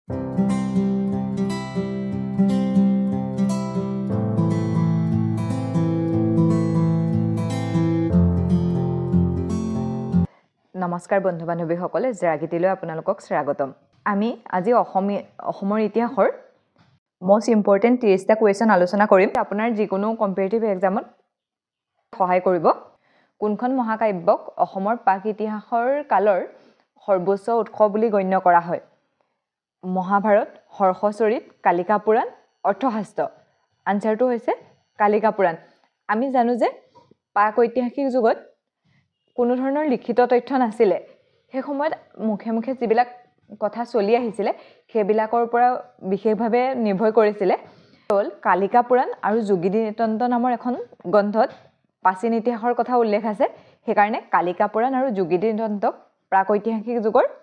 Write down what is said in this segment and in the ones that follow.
নমস্কাৰ বন্ধু বান্ধৱীসকলে জেৰাগিটিলৈ আপোনালোকক স্বাগতম আমি আজি অসমৰ ইতিহাসৰ মোস্ট ইম্পৰ্টেন্ট 30টা কুৱেশ্যন আলোচনা কৰিম আপোনাৰ যিকোনো কম্পিটিটিভ এক্সামত সহায় কৰিব কোনখন মহাকাব্যক অসমৰ প্ৰাক ইতিহাসৰ কালৰ সৰ্বোচ্চ উৎস বুলি গণ্য কৰা হয় মহাভাৰত হৰ্ষচৰিত কালিকা পুৰাণ অৰ্থশাস্ত্ৰ আনসাৰটো হৈছে কালিকা পুৰাণ আমি জানো যে প্ৰাক ঐতিহাসিক যুগত কোনো ধৰণৰ লিখিত তথ্য নাছিলে সেই সময়ত মুখে মুখে যিবিলাক কথা চলি আহিছিলে সেইবিলাকৰ পৰা বিশেষভাৱে নিৰ্ভৰ কৰিছিলে হ'ল কালিকা পুৰাণ আৰু যোগীদি নিতন্ত নামৰ এখন গ্ৰন্থত প্ৰাচীন ইতিহাসৰ কথা উল্লেখ আছে সেইকাৰণে কালিকা পুৰাণ আৰু যোগীদি নিতন্তক প্ৰাক ঐতিহাসিক যুগৰ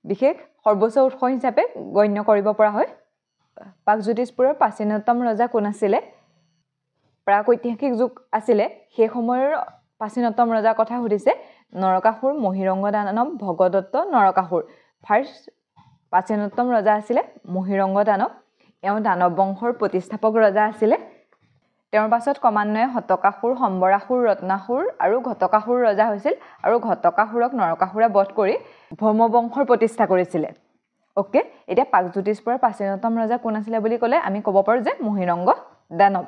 বিশেষ সৰ্বোচ্চ উৎস হিচাপে গণ্য কৰিব পৰা হয় প্ৰাগজ্যোতিষপুৰৰ প্ৰাচীনতম ৰজা কোন আছিলে প্ৰাক ঐতিহাসিক যুগ আছিলে সেই সময়ৰ প্ৰাচীনতম ৰজাৰ কথা সুধিছে নৰকাসুৰ মহিৰংগ দানৱ ভগদত্ত নৰকাসুৰ ফাৰ্ষ্ট প্ৰাচীনতম ৰজা আছিলে মহিৰংগ দানৱ এওঁ দানৱ বংশৰ প্ৰতিষ্ঠাপক ৰজা আছিলে তেওঁৰ পাছত ক্ৰমান্বয়ে হতকাসুৰ সম্বৰাসুৰ ৰত্নাসুৰ আৰু ঘটকাসুৰ ৰজা হৈছিল আৰু ঘটকাসুৰক নৰকাসুৰে বধ কৰি ভৌম বংশৰ প্ৰতিষ্ঠা কৰিছিলে ওকে এতিয়া প্ৰাগজ্যোতিষপুৰৰ প্ৰাচীনতম ৰজা কোন আছিলে বুলি ক'লে আমি ক'ব পাৰো যে মহিৰংগ দানৱ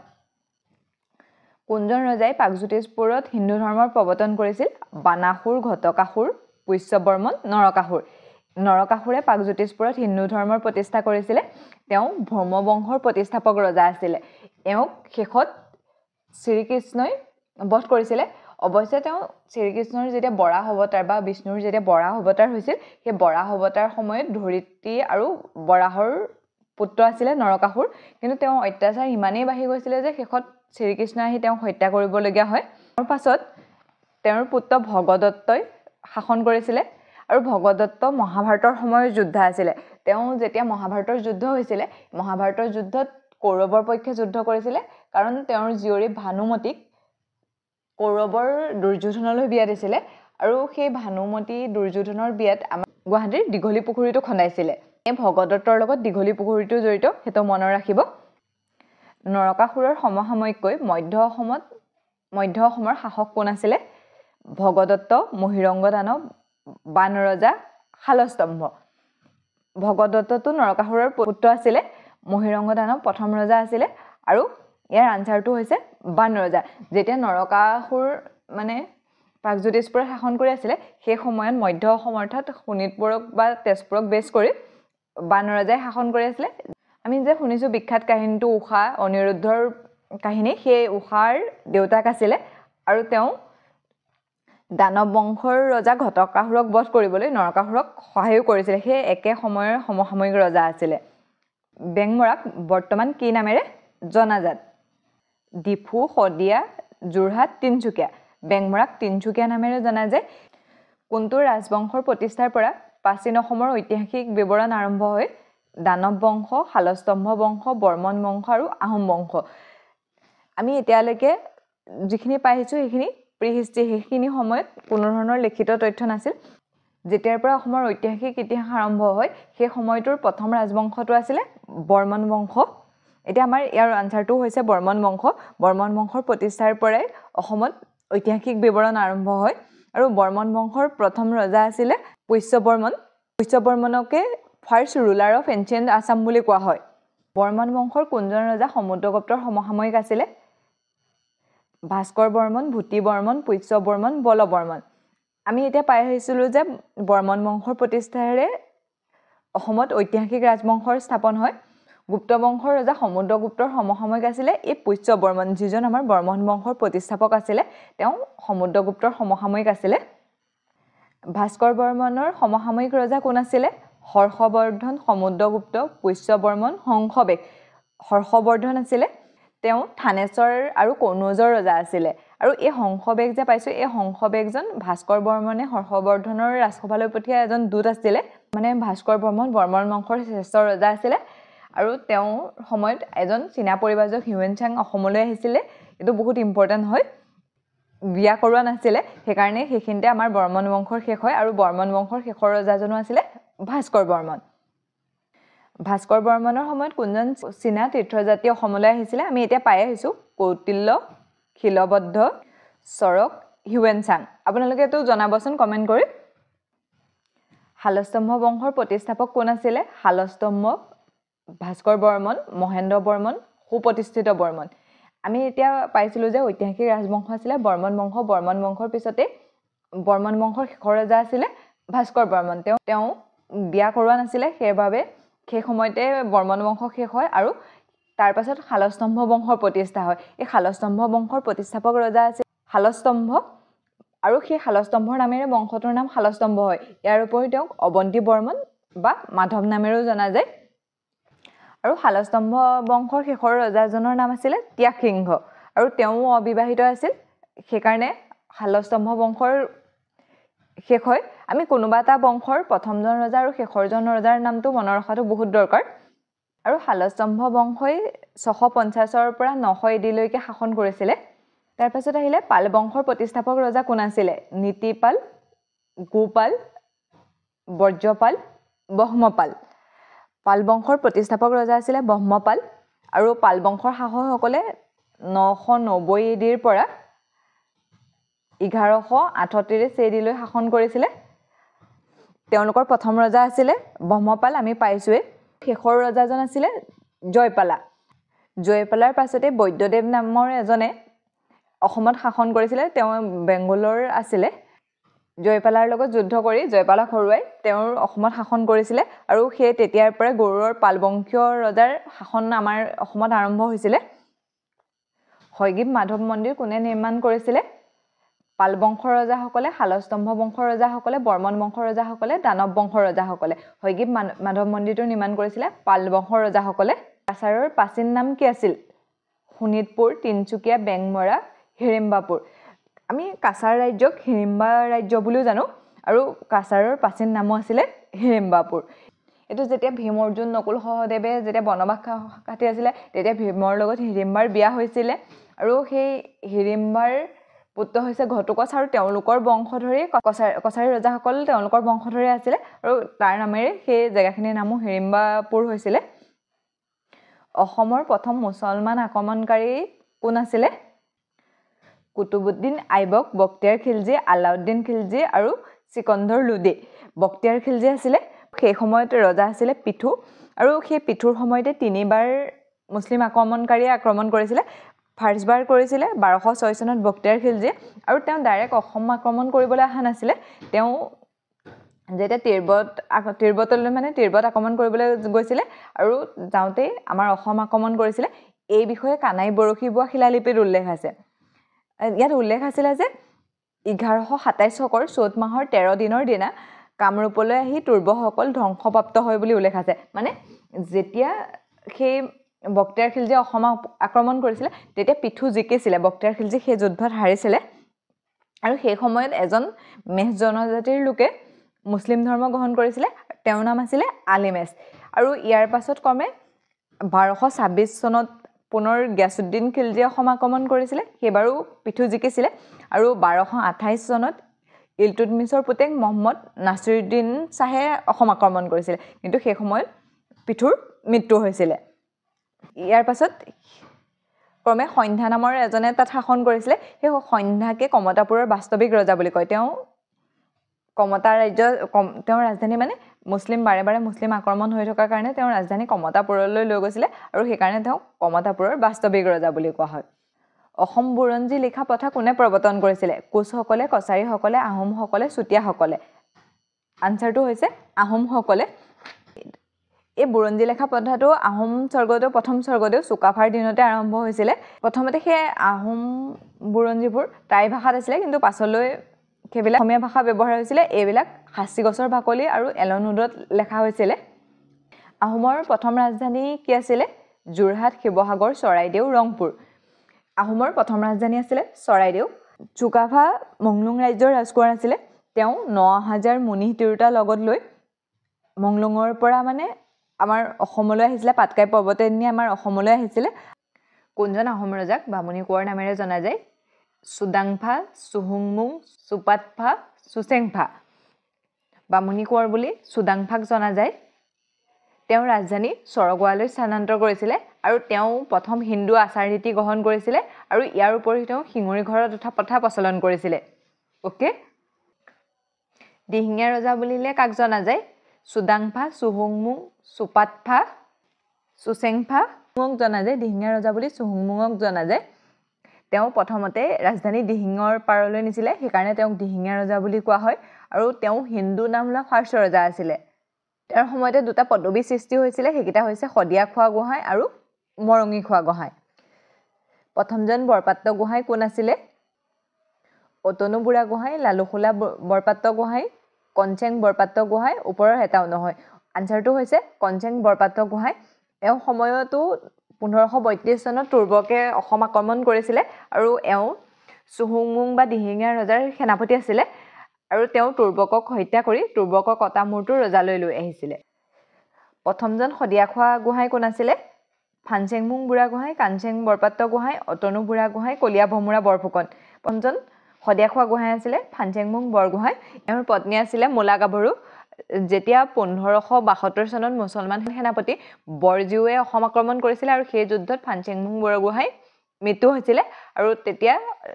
কোনজন ৰজাই প্ৰাগজ্যোতিষপুৰত হিন্দু ধৰ্মৰ প্ৰৱৰ্তন কৰিছিল বানাসুৰ ঘটকাসুৰ পুষ্যবৰ্মন নৰকাসুৰ নৰকাসুৰে প্ৰাগজ্যোতিষপুৰত হিন্দু ধৰ্মৰ প্ৰতিষ্ঠা কৰিছিল তেওঁ ভৌম বংশৰ প্ৰতিষ্ঠাপক ৰজা আছিল এওঁক শেষত শ্ৰীকৃষ্ণই বধ কৰিছিল অৱশ্যে তেওঁ শ্ৰীকৃষ্ণৰ যেতিয়া বৰাহ অৱতাৰ বা বিষ্ণুৰ যেতিয়া বৰাহ অৱতাৰ হৈছিল সেই বৰাহ অৱতাৰ সময়ত ধৰিত্ৰী আৰু বৰাহৰ পুত্ৰ আছিল নৰকাসুৰ কিন্তু তেওঁ অত্যাচাৰ ইমানেই বাঢ়ি গৈছিল যে শেষত শ্ৰীকৃষ্ণ আহি তেওঁক হত্যা কৰিবলগীয়া হয় তাৰ পাছত তেওঁৰ পুত্ৰ ভগদত্তই শাসন কৰিছিল আৰু ভগদত্ত মহাভাৰতৰ সময়ৰ যোদ্ধা আছিল তেওঁ যেতিয়া মহাভাৰতৰ যুদ্ধ হৈছিল মহাভাৰতৰ যুদ্ধত কৌৰৱৰ পক্ষে যুদ্ধ কৰিছিল কাৰণ তেওঁৰ জীয়ৰী ভানুমতীক কৌৰৱৰ দুৰ্যোধনলৈ বিয়া দিছিল আৰু সেই ভানুমতী দুৰ্যোধনৰ বিয়াত আমাৰ গুৱাহাটীৰ দীঘলী পুখুৰীটো খন্দাইছিল এই ভগদত্তৰ লগত দীঘলী পুখুৰীটো জড়িত হেতু মনত ৰাখিব নৰকাসুৰৰ সমসাময়িককৈ মধ্য অসমৰ শাসক কোন আছিল ভগদত্ত মহিৰংগ দানৱ বান ৰজা শালস্তম্ভ ভগদত্তটো নৰকাসুৰৰ পুত্ৰ আছিল মহিৰংগ দানৱ প্ৰথম ৰজা আছিল আৰু ইয়াৰ আনসাৰটো হৈছে বান ৰজা যেতিয়া নৰকাসুৰ মানে প্ৰাগজ্যোতিষপুৰত শাসন কৰি আছিল সেই সময়ত মধ্য অসম অৰ্থাৎ শোণিতপুৰক বা তেজপুৰক বেছ কৰি বান ৰজাই শাসন কৰি আছিল আমি যে শুনিছো বিখ্যাত কাহিনীটো উষা অনিৰুদ্ধৰ কাহিনী সেই উষাৰ দেউতাক আছিল আৰু তেওঁ দানৱ বংশৰ ৰজা ঘটকাসুৰক বধ কৰিবলৈ নৰকাসুৰক সহায় কৰিছিল সেই একে সময়ৰ সমসাময়িক ৰজা আছিল বেংমৰাক বৰ্তমান কি নামেৰে জনাজাত ডিফু শদিয়া যোৰহাট তিনচুকীয়া বেংমৰাক তিনচুকীয়া নামেৰে জনা যায় কোনটো ৰাজবংশৰ প্ৰতিষ্ঠাৰ পৰা প্ৰাচীন অসমৰ ঐতিহাসিক বিৱৰণ আৰম্ভ হৈ দানৱ বংশ শালস্তম্ভ বংশ বৰ্মন বংশ আৰু আহোম বংশ আমি এতিয়ালৈকে যিখিনি পাইছো সেইখিনি প্ৰিহিষ্ট্ৰী সেইখিনি সময়ত কোনো ধৰণৰ লিখিত তথ্য নাছিল যেতিয়াৰ পৰা অসমৰ ঐতিহাসিক ইতিহাস আৰম্ভ হয় সেই সময়টোৰ প্ৰথম ৰাজবংশটো আছিল বৰ্মন বংশ এতিয়া আমাৰ ইয়াৰ আনসাৰটো হৈছে বৰ্মন বংশৰ প্ৰতিষ্ঠাৰ পৰাই অসমত ঐতিহাসিক বিৱৰণ আৰম্ভ হয় আৰু বৰ্মন বংশৰ প্ৰথম ৰজা আছিল পুষ্যবৰ্মনকে first ruler of ancient Assam বুলি কোৱা হয় বৰ্মন বংশৰ কোনজন ৰজা সমুদ্ৰগুপ্তৰ সমসাময়িক আছিল ভাস্কৰ বৰ্মন ভূতি বৰ্মন পুষ্যবৰ্মন বলবৰ্মন আমি এতিয়া পাই আহিছিলোঁ যে বৰ্মন বংশৰ প্ৰতিষ্ঠাৰে অসমত ঐতিহাসিক ৰাজবংশৰ স্থাপন হয় গুপ্ত বংশৰ ৰজা সমুদ্ৰগুপ্তৰ সমসাময়িক আছিল এই পুষ্যবৰ্মন যিজন আমাৰ বৰ্মন বংশৰ প্ৰতিষ্ঠাপক আছিল তেওঁ সমুদ্ৰগুপ্তৰ সমসাময়িক আছিল ভাস্কৰ বৰ্মনৰ সমসাময়িক ৰজা কোন আছিল হৰ্ষবৰ্ধন সমুদ্ৰগুপ্ত পুষ্যবৰ্মন হংসবেগ হৰ্ষবৰ্ধন আছিল তেওঁ থানেশ্বৰ আৰু কনৌজৰ ৰজা আছিল আৰু এই হংসবেগ যে পাইছো এই হংসবেগজন ভাস্কৰ বৰ্মনে হৰ্ষবৰ্ধনৰ ৰাজসভালৈ পঠিয়া এজন দূত আছিল মানে ভাস্কৰ বৰ্মন বংশৰ শ্ৰেষ্ঠ ৰজা আছিল আৰু তেওঁ সময়ত এজন চীনা পৰিব্ৰাজক হিউৱেন চাং অসমলৈ আহিছিল এটো বহুত ইম্পৰ্টেন্ট হয় বিয়া কৰোৱা নাছিল সেইকাৰণে সেইখিনতে আমাৰ বৰ্মন বংশৰ শেষ হয় আৰু বৰ্মন বংশৰ শেষৰ ৰজাজনো আছিল ভাস্কৰ বৰ্মন ভাস্কৰ বৰ্মনৰ সময়ত কোনজন চীনা তীৰ্থযাত্ৰী অসমলৈ আহিছিলে আমি এতিয়া পাই আহিছোঁ কৌটিল্য শিলবদ্ধ চৰক হিউৱেনচাং আপোনালোকে এইটো জনাবচোন কমেণ্ট কৰি শালস্তম্ভ বংশৰ প্ৰতিষ্ঠাপক কোন আছিলে শালস্তম্ভ ভাস্কৰ বৰ্মন মহেন্দ্ৰ বৰ্মন সুপ্ৰতিষ্ঠিত বৰ্মন আমি এতিয়া পাইছিলোঁ যে ঐতিহাসিক ৰাজবংশ আছিলে বৰ্মন বংশৰ পিছতে বৰ্মন বংশৰ শেষৰ ৰজা আছিলে ভাস্কৰ বৰ্মন তেওঁ বিয়া কৰোৱা নাছিলে সেইবাবে সেই সময়তে বৰ্মন বংশ শেষ হয় আৰু তাৰ পাছত শালস্তম্ভ বংশৰ প্ৰতিষ্ঠা হয় এই শালস্তম্ভ বংশৰ প্ৰতিষ্ঠাপক ৰজা আছিল শালস্তম্ভ আৰু সেই শালস্তম্ভৰ নামেৰে বংশটোৰ নাম শালস্তম্ভ হয় ইয়াৰ উপৰি তেওঁক অৱন্তী বৰ্মন বা মাধৱ নামেৰেও জনা যায় আৰু শালস্তম্ভ বংশৰ শেষৰ ৰজাজনৰ নাম আছিলে ত্যাগসিংহ আৰু তেওঁ অবিবাহিত আছিল সেইকাৰণে শালস্তম্ভ বংশৰ শেষ হয় আমি কোনোবা এটা বংশৰ প্ৰথমজন ৰজা আৰু শেষৰজন ৰজাৰ নামটো মনত ৰখাটো বহুত দৰকাৰ আৰু শালস্তম্ভ বংশই 650ৰ পৰা 900 AD লৈকে শাসন কৰিছিলে তাৰ পাছত আহিলে পাল বংশৰ প্ৰতিষ্ঠাপক ৰজা কোন আছিলে নীতিপাল গোপাল বৰ্জপাল ব্ৰহ্মপাল পাল বংশৰ প্ৰতিষ্ঠাপক ৰজা আছিলে ব্ৰহ্মপাল আৰু পাল বংশৰ শাসকসকলে 990 AD ৰ পৰা 1138 AD লৈ শাসন কৰিছিলে তেওঁলোকৰ প্ৰথম ৰজা আছিলে ব্ৰহ্মপাল আমি পাইছোৱে শেষৰ ৰজাজন আছিলে জয়পালাৰ পাছতে বৈদ্যদেৱ নামৰ এজনে অসমত শাসন কৰিছিলে তেওঁ বেংগলৰ আছিলে জয়পালাৰ লগত যুদ্ধ কৰি জয়পালাক হৰুৱাই তেওঁৰ অসমত শাসন কৰিছিলে আৰু সেই তেতিয়াৰ পৰা গৰুড়ৰ পালবংশীয় ৰজাৰ শাসন আমাৰ অসমত আৰম্ভ হৈছিলে হয়গ্ৰীব মাধৱ মন্দিৰ কোনে নিৰ্মাণ কৰিছিলে পাল বংশৰ ৰজাসকলে শালস্তম্ভ বংশৰ ৰজাসকলে বৰ্মন বংশৰ ৰজাসকলে দানৱ বংশৰ ৰজাসকলে হয়গ্ৰীব মাধৱ মন্দিৰটো নিৰ্মাণ কৰিছিলে পাল বংশৰ ৰজাসকলে কাছাৰৰ প্ৰাচীন নাম কি আছিল শোণিতপুৰ তিনচুকীয়া বেংমৰা হিড়িম্বাপুৰ আমি কাছাৰ ৰাজ্যক হিড়িম্বা ৰাজ্য বুলিও জানো আৰু কাছাৰৰ প্ৰাচীন নামো আছিলে হিড়িম্বাপুৰ এইটো যেতিয়া ভীম অৰ্জুন নকুল সহদেৱে যেতিয়া বনবাস কাটি আছিলে তেতিয়া ভীমৰ লগত হিড়িম্বাৰ বিয়া হৈছিলে আৰু সেই হিড়িম্বাৰ পুত্ৰ হৈছে ঘটুকচ আৰু তেওঁলোকৰ বংশধৰে কছাৰী ৰজাসকল তেওঁলোকৰ বংশধৰে আছিলে আৰু তাৰ নামেৰে সেই জেগাখিনিৰ নামো হিড়িম্বাপুৰ হৈছিলে অসমৰ প্ৰথম মুছলমান আক্ৰমণকাৰী কোন আছিলে কুতুবুদ্দিন আইবক বক্তিয়াৰ খিলজী আলাউদ্দিন খিলজী আৰু চিকন্দৰ লোডি বক্তিয়াৰ খিলজী আছিলে সেই সময়ত ৰজা আছিলে পিঠু আৰু সেই পিঠুৰ সময়তে তিনিবাৰ মুছলিম আক্ৰমণকাৰীয়ে আক্ৰমণ কৰিছিলে ফাৰ্ষ্টবাৰ কৰিছিলে 1206 চনত বক্তিয়াৰ খিলজীয়ে আৰু তেওঁ ডাইৰেক্ট অসম আক্ৰমণ কৰিবলৈ অহা নাছিলে তেওঁ যেতিয়া তিব্বত আক্ৰমণ কৰিবলৈ গৈছিলে আৰু যাওঁতে আমাৰ অসম আক্ৰমণ কৰিছিলে এই বিষয়ে কানাই বৰশী বোৱা শিলালিপিত উল্লেখ আছে ইয়াত উল্লেখ আছিলে যে 1127 চকৰ চ'ত মাহৰ 13 দিনৰ দিনা কামৰূপলৈ আহি তুৰ্বসকল ধ্বংসপ্ৰাপ্ত হয় বুলি উল্লেখ আছে মানে যেতিয়া সেই বক্তিয়াৰ খিলজীয়ে অসম আক্ৰমণ কৰিছিলে তেতিয়া পিঠু জিকিছিলে বক্তিয়াৰ খিলজী সেই যুদ্ধত হাৰিছিলে আৰু সেই সময়ত এজন মেহ জনজাতিৰ লোকে মুছলিম ধৰ্ম গ্ৰহণ কৰিছিলে তেওঁৰ নাম আছিলে আলিমেছ আৰু ইয়াৰ পাছত ক্ৰমে 1226 চনত পুনৰ গিয়াছুদ্দিন খিলজীয়ে অসম আক্ৰমণ কৰিছিলে সেইবাৰো পিঠু জিকিছিলে আৰু 1228 চনত ইলতুৎমিছৰ পুতেক মহম্মদ নাছিৰুদ্দিন শ্বাহে অসম আক্ৰমণ কৰিছিলে কিন্তু সেই সময়ত পিঠুৰ মৃত্যু হৈছিলে ইয়াৰ পাছত ক্ৰমে সন্ধ্যা নামৰ এজনে তাত শাসন কৰিছিলে সেই সন্ধ্যাকে কমতাপুৰৰ বাস্তৱিক ৰজা বুলি কয় তেওঁ কমতা ৰাজ্য তেওঁৰ ৰাজধানী মানে মুছলিম বাৰে মুছলিম আক্ৰমণ হৈ থকাৰ কাৰণে তেওঁৰ ৰাজধানী কমতাপুৰলৈ লৈ গৈছিলে আৰু সেইকাৰণে তেওঁ কমতাপুৰৰ বাস্তৱিক ৰজা বুলি কোৱা হয় অসম বুৰঞ্জী লিখা প্ৰথা কোনে প্ৰৱৰ্তন কৰিছিলে কোচসকলে কছাৰীসকলে আহোমসকলে চুতীয়াসকলে আনসাৰটো হৈছে আহোমসকলে এই বুৰঞ্জী লেখা পদ্ধতিটো আহোম প্ৰথম স্বৰ্গদেউ চুকাফাৰ দিনতে আৰম্ভ হৈছিলে প্ৰথমতে সেই আহোম বুৰঞ্জীবোৰ টাই ভাষাত আছিলে কিন্তু পাছলৈ সেইবিলাক অসমীয়া ভাষা ব্যৱহাৰ হৈছিলে এইবিলাক হাচি গছৰ বাকলি আৰু এলনুডত লেখা হৈছিলে আহোমৰ প্ৰথম ৰাজধানী কি আছিলে যোৰহাট শিৱসাগৰ চৰাইদেউ ৰংপুৰ আহোমৰ প্ৰথম ৰাজধানী আছিলে চৰাইদেউ চুকাফা মংলুং ৰাজ্যৰ ৰাজকুমাৰ আছিলে তেওঁ 9000 মুনি তিৰোতা লগত লৈ মংলুঙৰ পৰা মানে আমাৰ অসমলৈ আহিছিলে পাটকাই পৰ্বতে নি আমাৰ অসমলৈ আহিছিলে কোনজন আহোম ৰজাক বামুণী কোঁৱৰ নামেৰে জনা যায় সুদাংফা সুহুংমুং সুপাতফা সুচেংফা বামুণী কোঁৱৰ বুলি সুদাংফাক জনা যায় তেওঁ ৰাজধানী স্বৰ্গৱালৈ স্থানান্তৰ কৰিছিলে আৰু তেওঁ প্ৰথম হিন্দু আচাৰ ৰীতি গ্ৰহণ কৰিছিলে আৰু ইয়াৰ উপৰিও তেওঁ শিঙৰি ঘৰত উঠা প্ৰথা প্ৰচলন কৰিছিলে ওকে দিহিঙীয়া ৰজা বুলিলে কাক জনা যায় সুদাংফা সুহুংমুং সুপাতফা সুচেংফা মুঙক জনা যায় দিহিঙীয়া ৰজা বুলি সুহুংমুঙক জনা যায় তেওঁ প্ৰথমতে ৰাজধানী দিহিঙৰ পাৰলৈ নিছিলে সেইকাৰণে তেওঁক দিহিঙীয়া ৰজা বুলি কোৱা হয় আৰু তেওঁ হিন্দু নাম লোৱা ফাৰ্ষ্ট ৰজা আছিলে তেওঁৰ সময়তে দুটা পদবী সৃষ্টি হৈছিলে সেইকেইটা হৈছে শদিয়া খোৱা গোহাঁই আৰু মৰঙি খোৱা গোহাঁই প্ৰথমজন বৰপাত্ৰ গোহাঁই কোন আছিলে অতনু বুঢ়া গোহাঁই লালুখোলা বৰপাত্ৰ গোহাঁই কনচেং বৰপাত্ৰ গোহাঁই ওপৰৰ এটাও নহয় আনসাৰটো হৈছে কনচেং বৰপাত্ৰ গোহাঁই এওঁ সময়তো 1532 চনত তুৰ্বকে অসম আক্ৰমণ কৰিছিলে আৰু এওঁ সুহুংমুং বা দিহিঙীয়া ৰজাৰ সেনাপতি আছিলে আৰু তেওঁ তুৰ্বকক হত্যা কৰি তুৰ্বকক কটা মূৰটো ৰজালৈ লৈ আহিছিলে প্ৰথমজন শদিয়া খোৱা গোহাঁই কোন আছিলে ফানচেংমুং বুঢ়া গোহাঁই কাঞ্চেং বৰপাত্ৰ গোহাঁই অতনু বুঢ়া গোহাঁই কলিয়া ভমুৰা বৰফুকন পঞ্চমজন শদিয়া খোৱা গোহাঁই আছিলে ফানচেংমুং বৰগোহাঁই এওঁৰ পত্নী আছিলে মোলা গাভৰু যেতিয়া 1572 চনত মুছলমান সেনাপতি বৰজিউৱে অসম আক্ৰমণ কৰিছিল আৰু সেই যুদ্ধত ফানচেংমুং বৰগোহাঁই মৃত্যু হৈছিলে আৰু তেতিয়া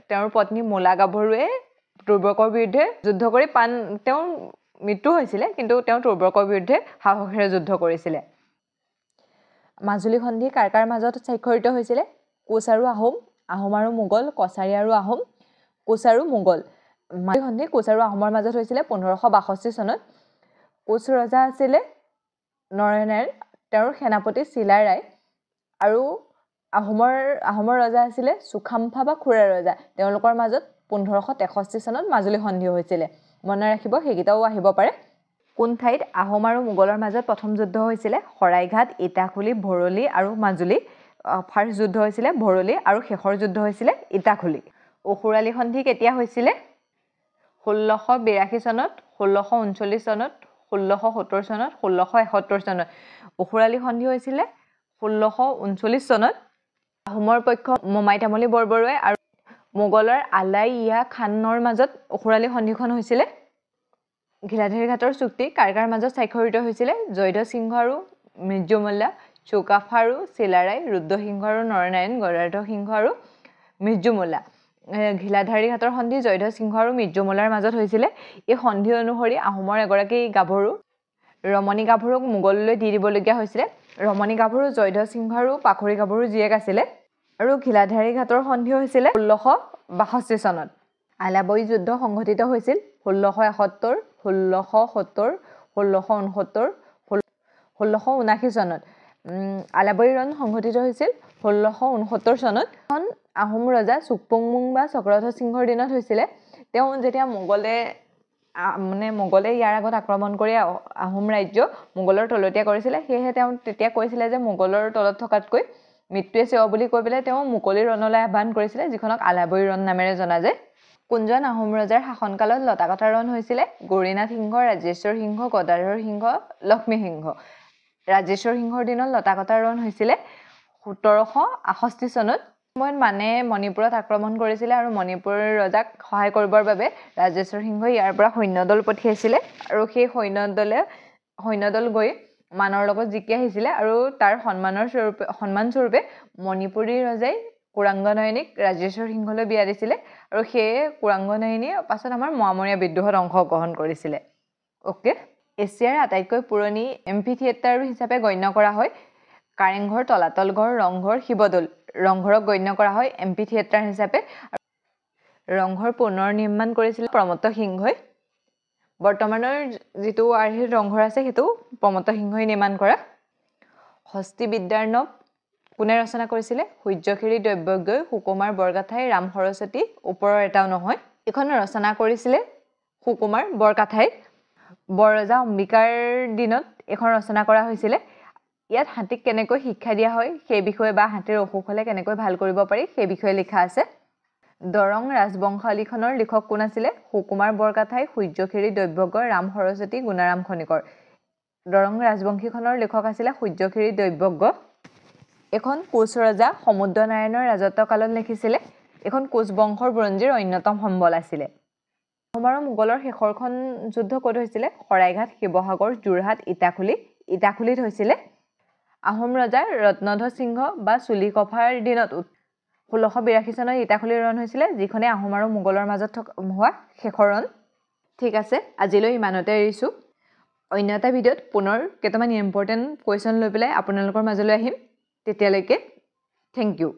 তেওঁৰ পত্নী মোলা গাভৰুৱে তুৰ্বকৰ বিৰুদ্ধে যুদ্ধ কৰি তেওঁৰ মৃত্যু হৈছিলে কিন্তু তেওঁ তুৰ্বকৰ বিৰুদ্ধে সাহসেৰে যুদ্ধ কৰিছিলে মাজুলী সন্ধি কাৰ কাৰ মাজত স্বাক্ষৰিত হৈছিলে কোচ আৰু আহোম আহোম আৰু মোগল কছাৰী আৰু আহোম কোচ আৰু মোগল মাজুলী সন্ধি কোচ আৰু আহোমৰ মাজত হৈছিলে 1562 চনত কোচ ৰজা আছিলে নৰনাৰায়ণ তেওঁৰ সেনাপতি চিলা ৰায় আৰু আহোমৰ ৰজা আছিলে সুখাম্ফা বা খুৰা ৰজা তেওঁলোকৰ মাজত 1563 চনত মাজুলী সন্ধি হৈছিলে মনত ৰাখিব সেইকেইটাও আহিব পাৰে কোন ঠাইত আহোম আৰু মোগলৰ মাজত প্ৰথম যুদ্ধ হৈছিলে শৰাইঘাট ইটাখুলি ভৰলি আৰু মাজুলী ফাৰ্ষ্ট যুদ্ধ হৈছিলে ভৰলি আৰু শেষৰ যুদ্ধ হৈছিলে ইটাখুলি অসুৰালি সন্ধি কেতিয়া হৈছিলে 1682 চনত 1639 চনত 1670 চনত 1671 চনত অসুৰালি সন্ধি হৈছিলে 1639 চনত আহোমৰ পক্ষ মোমাই তামুলী বৰবৰুৱাই আৰু মোগলৰ আলাই ইয়া খানৰ মাজত অসুৰালি সন্ধিখন হৈছিলে ঘিলাধাৰী ঘাটৰ চুক্তি কাৰ কাৰ মাজত স্বাক্ষৰিত হৈছিলে জয়ধ্বজ সিংহ আৰু মিৰ্জু মোল্লা চুকাফা আৰু চিলাৰায় ৰুদ্ৰসিংহ আৰু নৰনাৰায়ণ গদাধৰ সিংহ আৰু মিৰ্জু মোল্লা ঘিলাধাৰী ঘাটৰ সন্ধি জয়ধ্বজ সিংহ আৰু মিৰ্জু মোল্লাৰ মাজত হৈছিলে এই সন্ধি অনুসৰি আহোমৰ এগৰাকী গাভৰু ৰমণী গাভৰুক মোগললৈ দি দিবলগীয়া হৈছিলে ৰমণী গাভৰু জয়ধ্বজ সিংহ আৰু পাখৰি গাভৰু জীয়েক আছিলে আৰু ঘিলাধাৰী ঘাটৰ সন্ধি হৈছিলে 1662 চনত আলাবৈ যুদ্ধ সংঘটিত হৈছিল 1671 1670 1669 1679 চনত আলাবৈ ৰণ সংঘটিত হৈছিল 1669 চনত আহোম ৰজা চুকপুংমুং বা চক্ৰধ্বজ সিংহৰ দিনত হৈছিলে তেওঁ যেতিয়া মোগলে ইয়াৰ আগত আক্ৰমণ কৰি আহোম ৰাজ্য মোগলৰ তলতীয়া কৰিছিলে সেয়েহে তেওঁ তেতিয়া কৈছিলে যে মোগলৰ তলত থকাতকৈ মৃত্যুৱে সেৱ বুলি কৈ পেলাই তেওঁ মুকলি ৰণলৈ আহ্বান কৰিছিলে যিখনক আলাবৈ ৰণ নামেৰে জনা যায় কোনজন আহোম ৰজাৰ শাসনকালত লতাকটা ৰণ হৈছিলে গৌৰীনাথ সিংহ ৰাজেশ্বৰ সিংহ গদাধৰ সিংহ লক্ষ্মী সিংহ ৰাজেশ্বৰ সিংহৰ দিনত লতাকটা ৰণ হৈছিলে 1768 চনত সময়ত মানে মণিপুৰত আক্ৰমণ কৰিছিলে আৰু মণিপুৰৰ ৰজাক সহায় কৰিবৰ বাবে ৰাজেশ্বৰ সিংহই ইয়াৰ পৰা সৈন্যদল পঠিয়াইছিলে আৰু সেই সৈন্যদল গৈ মানৰ লগত জিকি আহিছিলে আৰু তাৰ সন্মান স্বৰূপে মণিপুৰী ৰজাই কুৰাংগনয়নীক ৰাজেশ্বৰ সিংহলৈ বিয়া দিছিলে আৰু সেই কুৰাংগনয়নীয়ে পাছত আমাৰ মোৱামৰীয়া বিদ্ৰোহত অংশগ্ৰহণ কৰিছিলে ওকে এছিয়াৰ আটাইতকৈ পুৰণি এম্ফি থিয়েটাৰ হিচাপে গণ্য কৰা হয় কাৰেংঘৰ তলাতল ঘৰ ৰংঘৰ শিৱদৌল ৰংঘৰক গণ্য কৰা হয় এম্ফি থিয়েটাৰ হিচাপে ৰংঘৰ পুনৰ নিৰ্মাণ কৰিছিল প্ৰমত্ত সিংহই বৰ্তমানৰ যিটো আৰ্হিৰ ৰংঘৰ আছে সেইটো প্ৰমত্ত সিংহই নিৰ্মাণ কৰা হস্তি বিদ্যাৰ নব কোনে ৰচনা কৰিছিলে সূৰ্যখিৰী দৈৱজ্ঞই সুকুমাৰ বৰকাথাই ৰাম সৰস্বতী ওপৰৰ এটাও নহয় এখন ৰচনা কৰিছিলে সুকুমাৰ বৰকাথাই বৰৰজা অম্বিকাৰ দিনত এখন ৰচনা কৰা হৈছিলে ইয়াত হাতীক কেনেকৈ শিক্ষা দিয়া হয় সেই বিষয়ে বা হাতীৰ অসুখ হ'লে কেনেকৈ ভাল কৰিব পাৰি সেই বিষয়ে লিখা আছে দৰং ৰাজবংশালীখনৰ লিখক কোন আছিলে সুকুমাৰ বৰকাথাই সূৰ্যখিৰী দৈৱজ্ঞ ৰাম সৰস্বতী গুণাৰাম খনিকৰ দৰং ৰাজবংশীখনৰ লিখক আছিলে সূৰ্যখিৰী দৈৱজ্ঞ এখন কোচ ৰজা সমুদ্ৰ নাৰায়ণৰ ৰাজত্ব কালত লিখিছিলে এখন কোচ বংশৰ বুৰঞ্জীৰ অন্যতম সম্বল আছিলে আহোম আৰু মোগলৰ শেষৰখন যুদ্ধ ক'ত হৈছিলে শৰাইঘাট শিৱসাগৰ যোৰহাট ইটাখুলি ইটাখুলিত হৈছিলে আহোম ৰজাৰ ৰত্নধ্বজ সিংহ বা চুলিকফাৰ দিনত 1682 চনত ইটাখুলিৰ ৰণ হৈছিলে যিখনে আহোম আৰু মোগলৰ মাজত হোৱা শেষৰ ৰণ ঠিক আছে আজিলৈ ইমানতে এৰিছোঁ অন্য এটা ভিডিঅ'ত পুনৰ কেইটামান ইম্পৰ্টেণ্ট কুৱেশ্যন লৈ পেলাই আপোনালোকৰ মাজলৈ আহিম তেতিয়ালৈকে থেংক ইউ